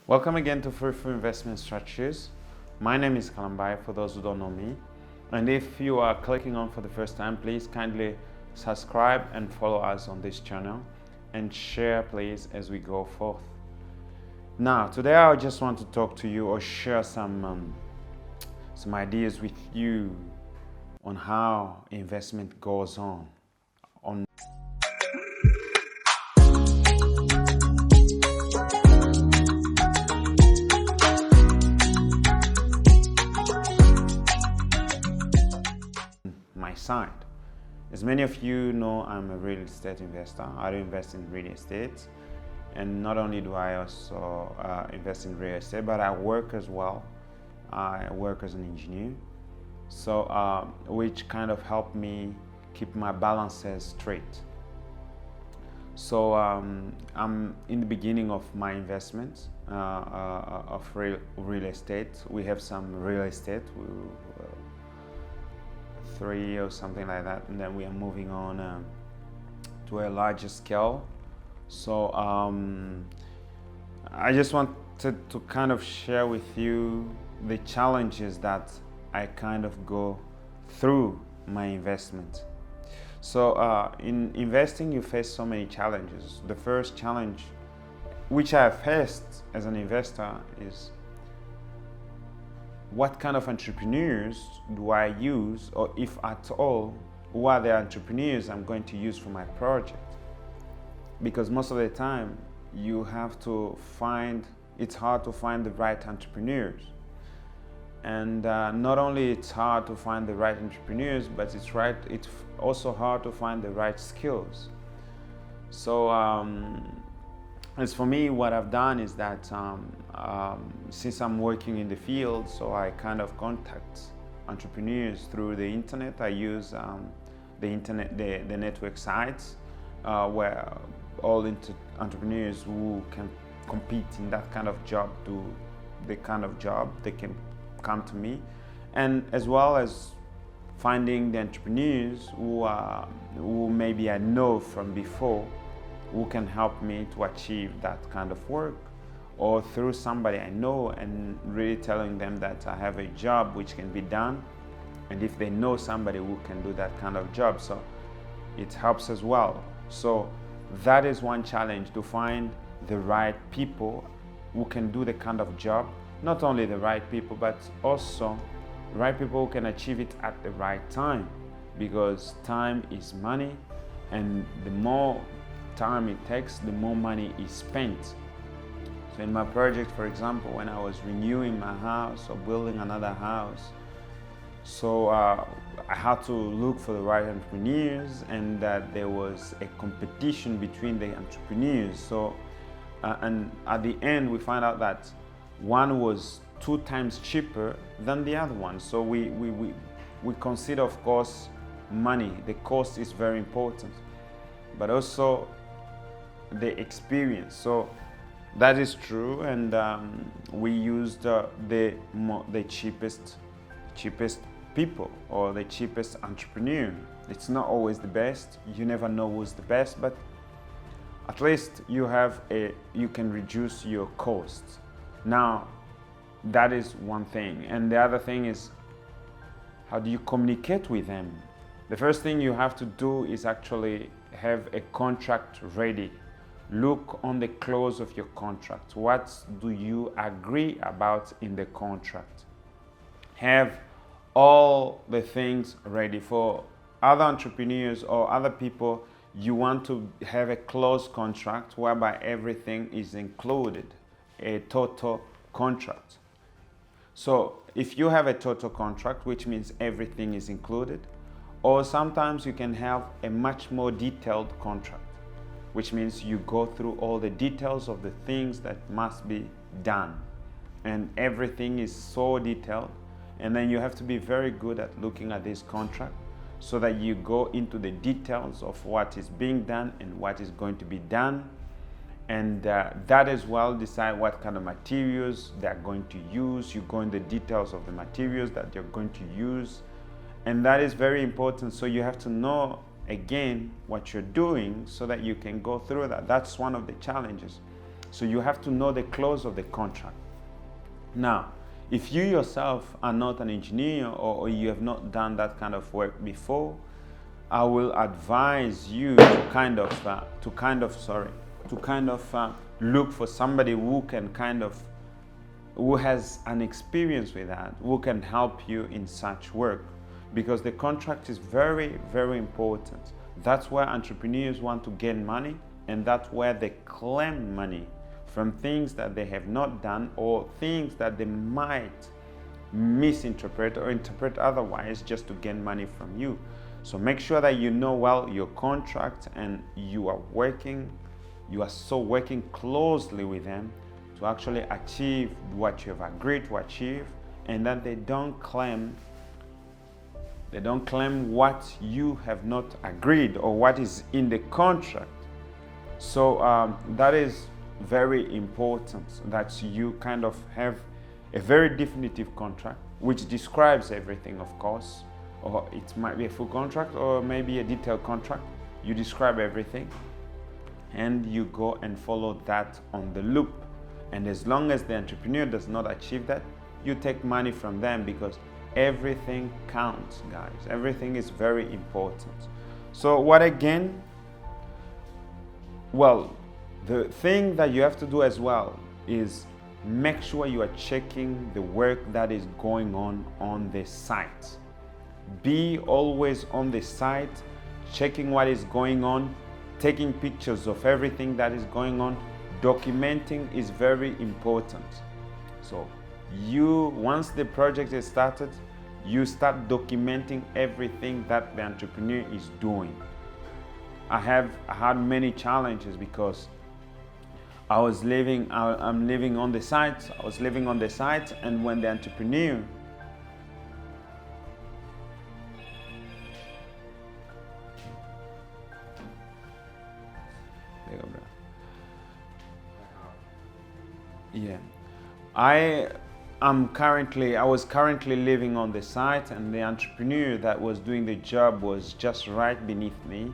Welcome again to Fruitful Investment Strategies. My name is Kalambai, for those who don't know me. And if you are clicking on for the first time, please kindly subscribe and follow us on this channel and share, please, as we go forth. Now, today I just want to talk to you or share some ideas with you on how investment goes on. My side. As many of you know, I'm a real estate investor. I do invest in real estate, and not only do I also invest in real estate, but I work as well. I work as an engineer, so which kind of helped me keep my balances straight. So I'm in the beginning of my investments of real estate. We have some real estate. 3 or something like that, and then we are moving on to a larger scale. So I just wanted to kind of share with you the challenges that I kind of go through my investment. So in investing, you face so many challenges. The first challenge which I have faced as an investor is, what kind of entrepreneurs do I use, or if at all, who are the entrepreneurs I'm going to use for my project? Because most of the time you have to it's hard to find the right entrepreneurs. And not only it's hard to find the right entrepreneurs, but it's also hard to find the right skills. So as for me, what I've done is that since I'm working in the field, so I kind of contact entrepreneurs through the internet. I use the internet, the network sites where all entrepreneurs who can compete in that kind of job do the kind of job, they can come to me, and as well as finding the entrepreneurs who maybe I know from before, who can help me to achieve that kind of work, or through somebody I know and really telling them that I have a job which can be done, and if they know somebody who can do that kind of job, so it helps as well. So that is one challenge, to find the right people who can do the kind of job. Not only the right people, but also the right people who can achieve it at the right time, because time is money, and the more time it takes, the more money is spent. So in my project, for example, when I was renewing my house or building another house, so I had to look for the right entrepreneurs, and that there was a competition between the entrepreneurs. So and at the end we found out that one was 2 times cheaper than the other one. So we consider, of course, money. The cost is very important, but also the experience. So that is true, and we used the cheapest people, or the cheapest entrepreneur. It's not always the best. You never know who's the best, but at least you can reduce your costs. Now, that is one thing, and the other thing is, how do you communicate with them? The first thing you have to do is actually have a contract ready. Look on the clause of your contract. What do you agree about in the contract? Have all the things ready. For other entrepreneurs or other people, you want to have a closed contract whereby everything is included, a total contract. So if you have a total contract, which means everything is included, or sometimes you can have a much more detailed contract, which means you go through all the details of the things that must be done, and everything is so detailed, and then you have to be very good at looking at this contract so that you go into the details of what is being done and what is going to be done, and that as well decide what kind of materials they are going to use. You go in the details of the materials that you're going to use, and that is very important. So you have to know again what you're doing so that you can go through that. That's one of the challenges. So you have to know the clause of the contract. Now, if you yourself are not an engineer or you have not done that kind of work before, I will advise you to look for somebody who has an experience with that, who can help you in such work, because the contract is very, very important. That's where entrepreneurs want to gain money, and that's where they claim money from things that they have not done or things that they might misinterpret or interpret otherwise just to gain money from you. So make sure that you know well your contract, and you are working closely with them to actually achieve what you have agreed to achieve, and that they don't claim what you have not agreed or what is in the contract. So that is very important, that you kind of have a very definitive contract which describes everything, of course, or it might be a full contract or maybe a detailed contract. You describe everything and you go and follow that on the loop. And as long as the entrepreneur does not achieve that, you take money from them, because everything counts, guys. Everything is very important. So what again? Well, the thing that you have to do as well is make sure you are checking the work that is going on the site. Be always on the site, checking what is going on, taking pictures of everything that is going on. Documenting is very important. So once the project is started, you start documenting everything that the entrepreneur is doing. I had many challenges because I'm living on the site. I was living on the site, and when the entrepreneur I was currently living on the site, and the entrepreneur that was doing the job was just right beneath me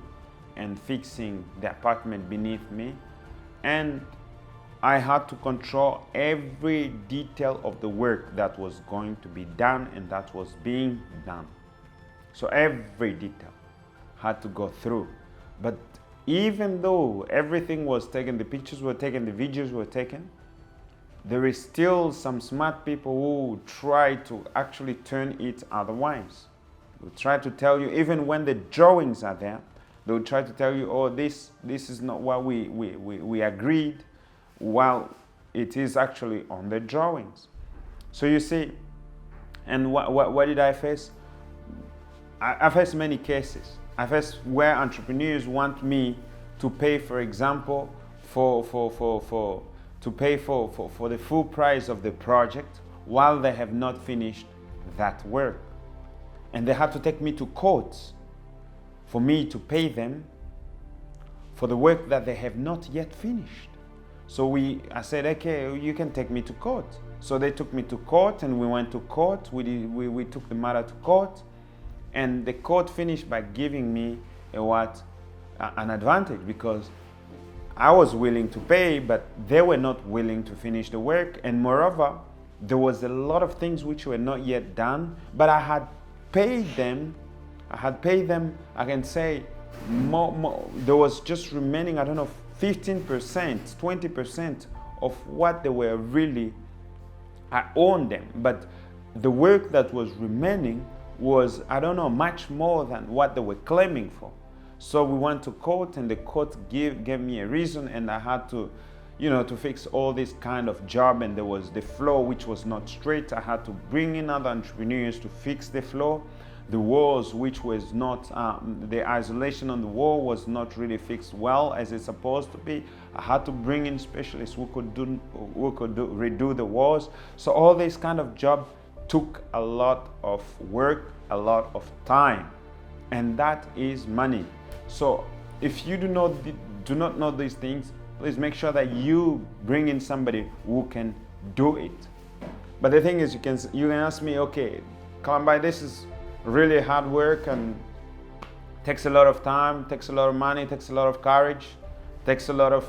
and fixing the apartment beneath me, and I had to control every detail of the work that was going to be done and that was being done. So every detail had to go through. But even though everything was taken, the pictures were taken, the videos were taken, there is still some smart people who try to actually turn it otherwise. They try to tell you, even when the drawings are there, they'll try to tell you, oh, this is not what we agreed, while it is actually on the drawings. So you see, and what did I face? I faced many cases. I faced where entrepreneurs want me to pay, for example, to pay for the full price of the project while they have not finished that work. And they had to take me to court for me to pay them for the work that they have not yet finished. So I said, okay, you can take me to court. So they took me to court, and we went to court. We took the matter to court, and the court finished by giving me an advantage, because I was willing to pay, but they were not willing to finish the work. And moreover, there was a lot of things which were not yet done, but I had paid them, I can say, more. There was just remaining, 15%, 20% of what they were really, I owned them. But the work that was remaining was, much more than what they were claiming for. So we went to court, and the court gave me a reason, and I had to, to fix all this kind of job, and there was the floor which was not straight. I had to bring in other entrepreneurs to fix the floor. The walls, which was not, the isolation on the wall was not really fixed well as it's supposed to be. I had to bring in specialists who could redo the walls. So all this kind of job took a lot of work, a lot of time, and that is money. So if you do not know these things, please make sure that you bring in somebody who can do it. But the thing is, you can ask me, okay, Kalambai, this is really hard work and takes a lot of time, takes a lot of money, takes a lot of courage, takes a lot of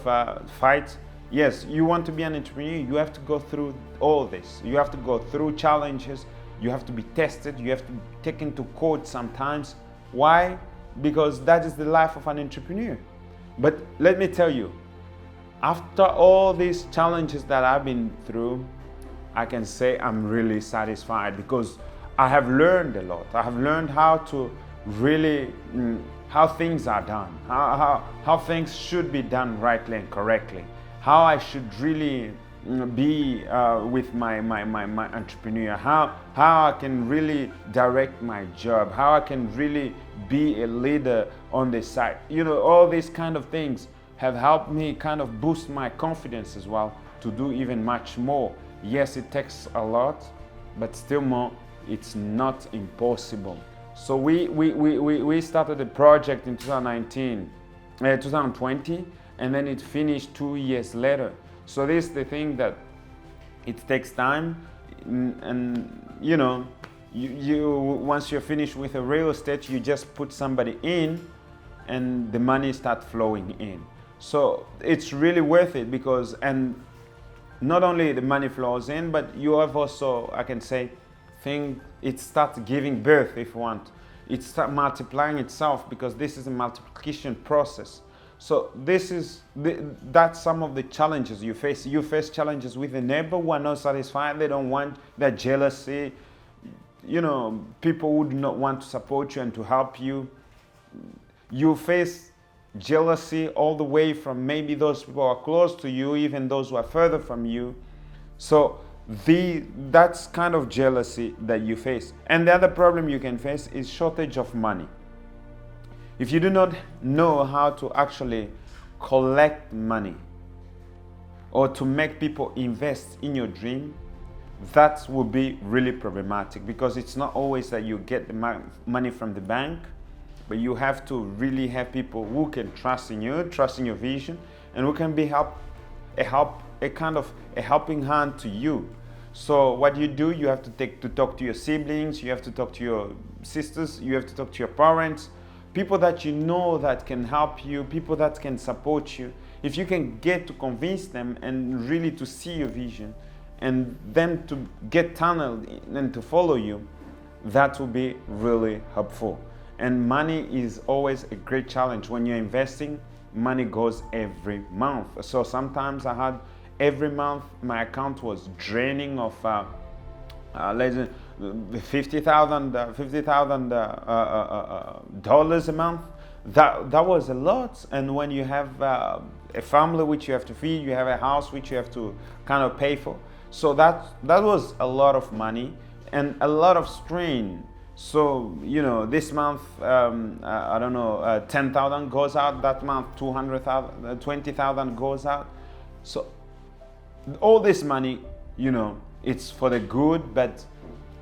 fight. Yes, you want to be an entrepreneur, you have to go through all this. You have to go through challenges, you have to be tested, you have to be taken to court sometimes. Why? Because that is the life of an entrepreneur. But let me tell you, after all these challenges that I've been through, I can say I'm really satisfied because I have learned a lot. I have learned how to really, how things are done, how things should be done rightly and correctly, how I should really be with my entrepreneur, how I can really direct my job, how I can really be a leader on the side. All these kind of things have helped me kind of boost my confidence as well to do even much more. Yes, it takes a lot, but still more, it's not impossible. So we started the project in 2020, and then it finished 2 years later. So this is the thing that it takes time, and you once you're finished with a real estate, you just put somebody in, and the money starts flowing in. So it's really worth it because, and not only the money flows in, but you have also, I can say, it starts giving birth, if you want. It starts multiplying itself because this is a multiplication process. So that's some of the challenges you face. You face challenges with a neighbor who are not satisfied. They don't want, they're jealousy. People who do not want to support you and to help you. You face jealousy all the way from maybe those people who are close to you, even those who are further from you. So that's kind of jealousy that you face. And the other problem you can face is shortage of money. If you do not know how to actually collect money or to make people invest in your dream, that will be really problematic because it's not always that you get the money from the bank, but you have to really have people who can trust in you, trust in your vision, and who can be a kind of a helping hand to you. So what you do, you have to talk to your siblings, you have to talk to your sisters, you have to talk to your parents, people that you know that can help you, people that can support you. If you can get to convince them and really to see your vision and them to get tunneled and to follow you, that will be really helpful. And money is always a great challenge. When you're investing, money goes every month. So sometimes I had every month my account was draining of $50,000 a month. That was a lot. And when you have a family which you have to feed, you have a house which you have to kind of pay for. So that was a lot of money and a lot of strain. So this month, I don't know, 10,000 goes out. That month, 20,000 goes out. So all this money, it's for the good, but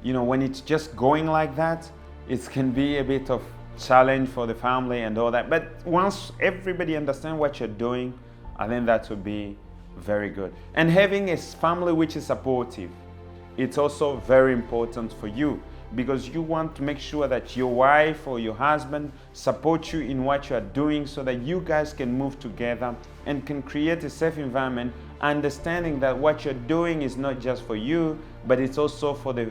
when it's just going like that, it can be a bit of challenge for the family and all that. But once everybody understands what you're doing, I think that would be very good. And having a family which is supportive, it's also very important for you, because you want to make sure that your wife or your husband support you in what you are doing so that you guys can move together and can create a safe environment, understanding that what you're doing is not just for you, but it's also for the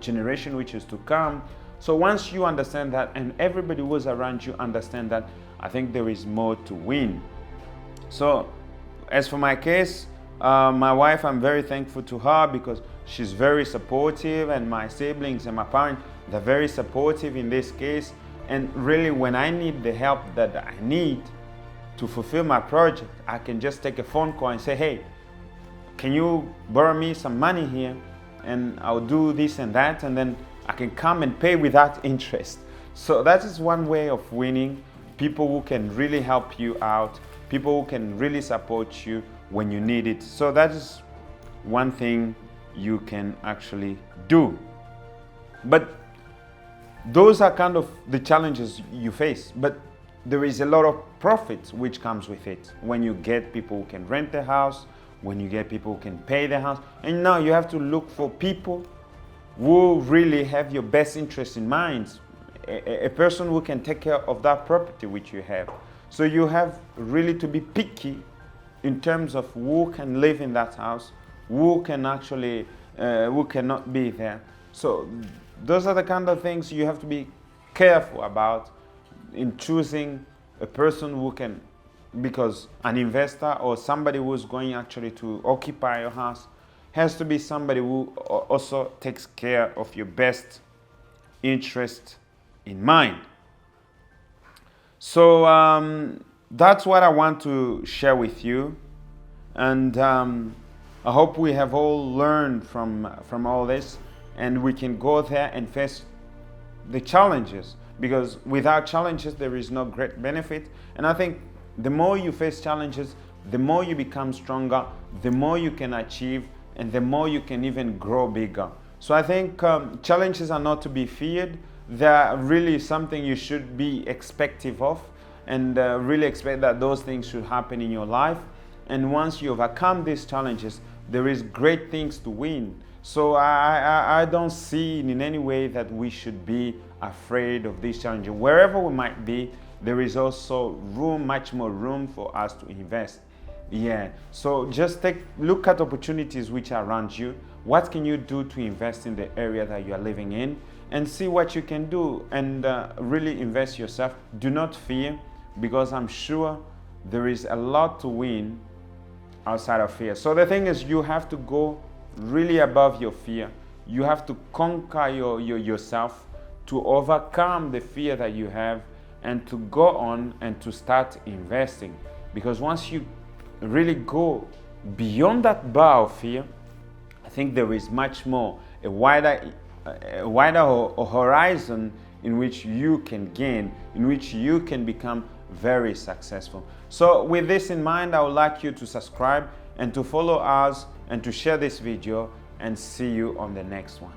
generation which is to come. So once you understand that and everybody who's around you understand that, I think there is more to win. So as for my case, my wife, I'm very thankful to her because she's very supportive, and my siblings and my parents, they're very supportive in this case. And really, when I need the help that I need to fulfill my project, I can just take a phone call and say, hey, can you borrow me some money here? And I'll do this and that, and then I can come and pay without interest. So that is one way of winning. People who can really help you out, people who can really support you when you need it. So that is one thing you can actually do. But those are kind of the challenges you face. But there is a lot of profit which comes with it. When you get people who can rent the house, when you get people who can pay the house. And now you have to look for people who really have your best interest in mind. A person who can take care of that property which you have. So you have really to be picky in terms of who can live in that house, who can actually, who cannot be there. So those are the kind of things you have to be careful about in choosing a person who can, because an investor or somebody who's going actually to occupy your house has to be somebody who also takes care of your best interest in mind. So that's what I want to share with you, and I hope we have all learned from all this, and we can go there and face the challenges, because without challenges there is no great benefit. And I think the more you face challenges, the more you become stronger, the more you can achieve, and the more you can even grow bigger. So I think challenges are not to be feared. They're really something you should be expective of, and really expect that those things should happen in your life. And once you overcome these challenges, there is great things to win. So I don't see in any way that we should be afraid of these challenges. Wherever we might be, there is also room, much more room for us to invest. Yeah, so just look at opportunities which are around you. What can you do to invest in the area that you are living in, and see what you can do, and really invest yourself. Do not fear, because I'm sure there is a lot to win outside of fear. So the thing is, you have to go really above your fear. You have to conquer yourself, to overcome the fear that you have, and to go on and to start investing. Because once you really go beyond that bar of fear, I think there is much more, a wider horizon in which you can gain, in which you can become very successful. So with this in mind, I would like you to subscribe and to follow us and to share this video, and see you on the next one.